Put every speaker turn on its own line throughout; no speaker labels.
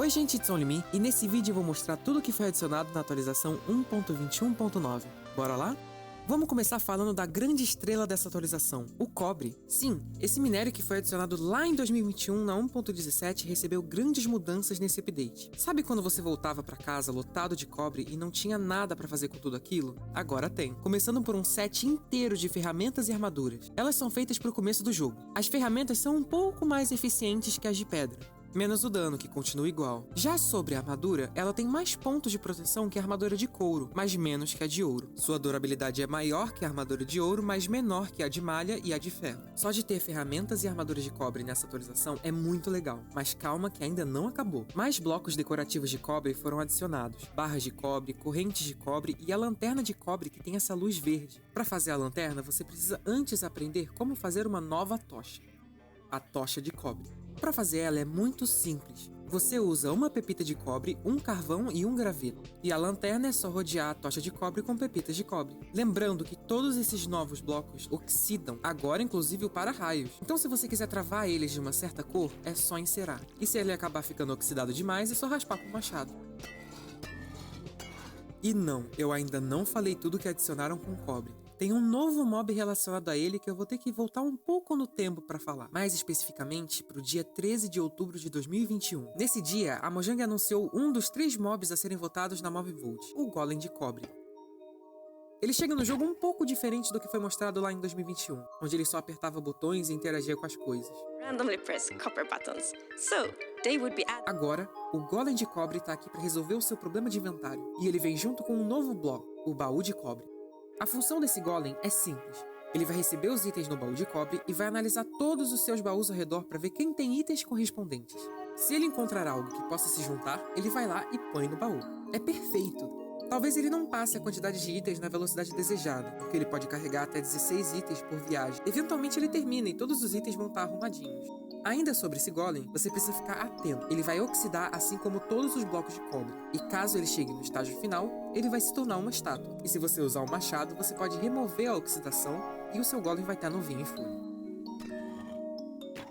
Oi gente, it's Only Me, e nesse vídeo eu vou mostrar tudo o que foi adicionado na atualização 1.21.9. Bora lá? Vamos começar falando da grande estrela dessa atualização, o cobre. Sim, esse minério que foi adicionado lá em 2021 na 1.17 recebeu grandes mudanças nesse update. Sabe quando você voltava pra casa lotado de cobre e não tinha nada pra fazer com tudo aquilo? Agora tem. Começando por um set inteiro de ferramentas e armaduras. Elas são feitas pro começo do jogo. As ferramentas são um pouco mais eficientes que as de pedra, menos o dano, que continua igual. Já sobre a armadura, ela tem mais pontos de proteção que a armadura de couro, mas menos que a de ouro. Sua durabilidade é maior que a armadura de ouro, mas menor que a de malha e a de ferro. Só de ter ferramentas e armaduras de cobre nessa atualização é muito legal, mas calma que ainda não acabou. Mais blocos decorativos de cobre foram adicionados, barras de cobre, correntes de cobre e a lanterna de cobre que tem essa luz verde. Para fazer a lanterna, você precisa antes aprender como fazer uma nova tocha, a tocha de cobre. Para fazer ela é muito simples. Você usa uma pepita de cobre, um carvão e um graveto. E a lanterna é só rodear a tocha de cobre com pepitas de cobre. Lembrando que todos esses novos blocos oxidam, agora inclusive o para-raios. Então se você quiser travar eles de uma certa cor, é só encerar. E se ele acabar ficando oxidado demais, é só raspar com o machado. E não, eu ainda não falei tudo que adicionaram com cobre. Tem um novo mob relacionado a ele que eu vou ter que voltar um pouco no tempo para falar. Mais especificamente, pro dia 13 de outubro de 2021. Nesse dia, a Mojang anunciou um dos 3 mobs a serem votados na Mob Vote, o Golem de Cobre. Ele chega no jogo um pouco diferente do que foi mostrado lá em 2021, onde ele só apertava botões e interagia com as coisas.
Randomly press copper buttons, so they would be added.
Agora, o Golem de Cobre tá aqui para resolver o seu problema de inventário, e ele vem junto com um novo bloco, o Baú de Cobre. A função desse golem é simples. Ele vai receber os itens no baú de cobre e vai analisar todos os seus baús ao redor para ver quem tem itens correspondentes. Se ele encontrar algo que possa se juntar, ele vai lá e põe no baú. É perfeito! Talvez ele não passe a quantidade de itens na velocidade desejada, porque ele pode carregar até 16 itens por viagem. Eventualmente ele termina e todos os itens vão estar arrumadinhos. Ainda sobre esse golem, você precisa ficar atento. Ele vai oxidar assim como todos os blocos de cobre. E caso ele chegue no estágio final, ele vai se tornar uma estátua. E se você usar um machado, você pode remover a oxidação e o seu golem vai estar novinho em folha.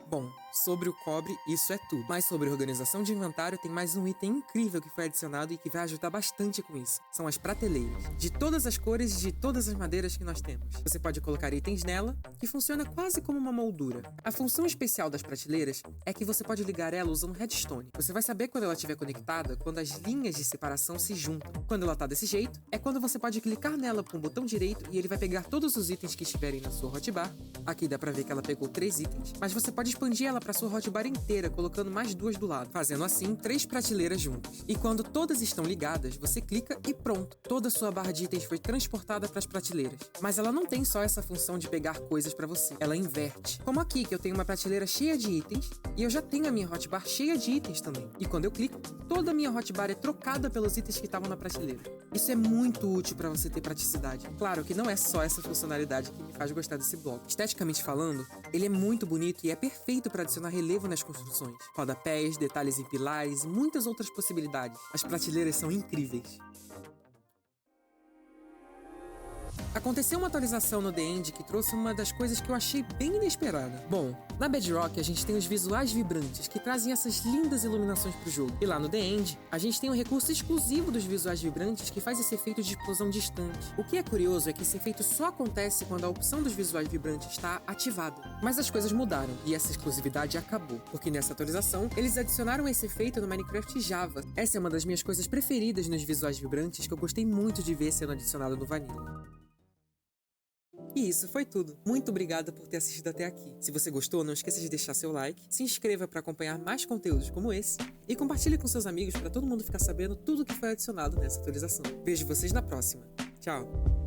Bom, sobre o cobre, isso é tudo. Mas sobre organização de inventário, tem mais um item incrível que foi adicionado e que vai ajudar bastante com isso. São as prateleiras. De todas as cores e de todas as madeiras que nós temos. Você pode colocar itens nela, que funciona quase como uma moldura. A função especial das prateleiras é que você pode ligar ela usando redstone. Você vai saber quando ela estiver conectada quando as linhas de separação se juntam. Quando ela tá desse jeito, é quando você pode clicar nela com o botão direito e ele vai pegar todos os itens que estiverem na sua hotbar. Aqui dá pra ver que ela pegou 3 itens, mas você pode expandir ela para sua hotbar inteira, colocando mais 2 do lado, fazendo assim 3 prateleiras juntas. E quando todas estão ligadas, você clica e pronto, toda a sua barra de itens foi transportada para as prateleiras. Mas ela não tem só essa função de pegar coisas para você, ela inverte. Como aqui, que eu tenho uma prateleira cheia de itens, e eu já tenho a minha hotbar cheia de itens também. E quando eu clico, toda a minha hotbar é trocada pelos itens que estavam na prateleira. Isso é muito útil para você ter praticidade. Claro que não é só essa funcionalidade que me faz gostar desse bloco. Esteticamente falando, ele é muito bonito e é perfeito para adicionar relevo nas construções. Rodapés, detalhes em pilares e muitas outras possibilidades. As prateleiras são incríveis. Aconteceu uma atualização no The End que trouxe uma das coisas que eu achei bem inesperada. Bom, na Bedrock a gente tem os visuais vibrantes que trazem essas lindas iluminações pro jogo. E lá no The End, a gente tem um recurso exclusivo dos visuais vibrantes que faz esse efeito de explosão distante. O que é curioso é que esse efeito só acontece quando a opção dos visuais vibrantes está ativada. Mas as coisas mudaram e essa exclusividade acabou, porque nessa atualização eles adicionaram esse efeito no Minecraft Java. Essa é uma das minhas coisas preferidas nos visuais vibrantes que eu gostei muito de ver sendo adicionado no Vanilla. E isso foi tudo. Muito obrigada por ter assistido até aqui. Se você gostou, não esqueça de deixar seu like, se inscreva para acompanhar mais conteúdos como esse e compartilhe com seus amigos para todo mundo ficar sabendo tudo o que foi adicionado nessa atualização. Vejo vocês na próxima. Tchau!